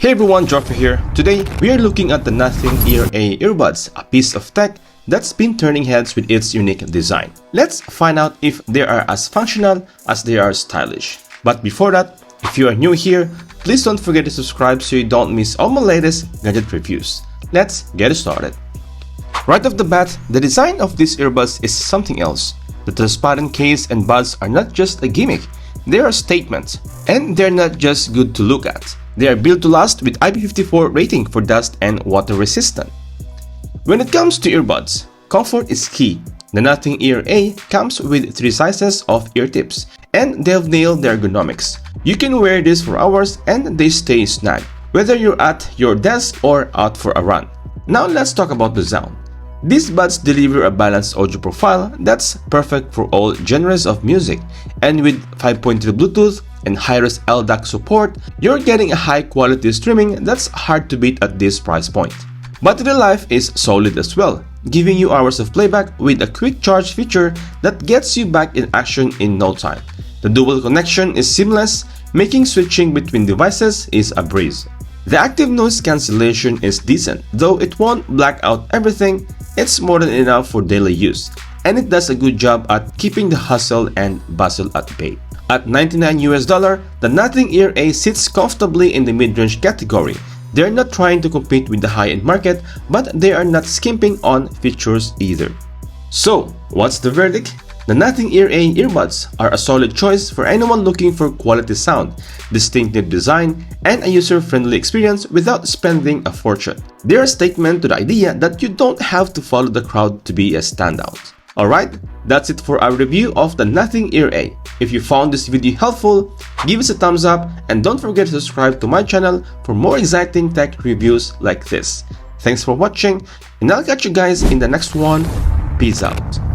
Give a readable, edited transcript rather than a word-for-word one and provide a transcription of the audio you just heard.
Hey everyone, Joffrey here. Today, we are looking at the Nothing Ear A earbuds, a piece of tech that's been turning heads with its unique design. Let's find out if they are as functional as they are stylish. But before that, if you are new here, please don't forget to subscribe so you don't miss all my latest gadget reviews. Let's get started. Right off the bat, the design of these earbuds is something else. The transparent case and buds are not just a gimmick, they are statements. And they're not just good to look at. They are built to last with IP54 rating for dust and water resistant. When it comes to earbuds, comfort is key. The Nothing Ear A comes with 3 sizes of ear tips, and they've nailed their ergonomics. You can wear this for hours and they stay snug, whether you're at your desk or out for a run. Now let's talk about the sound. These buds deliver a balanced audio profile that's perfect for all genres of music, and with 5.3 Bluetooth and high-res LDAC support, you're getting a high-quality streaming that's hard to beat at this price point. Battery life is solid as well, giving you hours of playback with a quick charge feature that gets you back in action in no time. The dual connection is seamless, making switching between devices is a breeze. The active noise cancellation is decent, though it won't black out everything. It's more than enough for daily use, and it does a good job at keeping the hustle and bustle at bay. At $99, the Nothing Ear A sits comfortably in the mid-range category. They're not trying to compete with the high-end market, but they are not skimping on features either. So, what's the verdict? The Nothing Ear A earbuds are a solid choice for anyone looking for quality sound, distinctive design, and a user-friendly experience without spending a fortune. They're a statement to the idea that you don't have to follow the crowd to be a standout. Alright, that's it for our review of the Nothing Ear A. If you found this video helpful, give us a thumbs up and don't forget to subscribe to my channel for more exciting tech reviews like this. Thanks for watching, and I'll catch you guys in the next one. Peace out.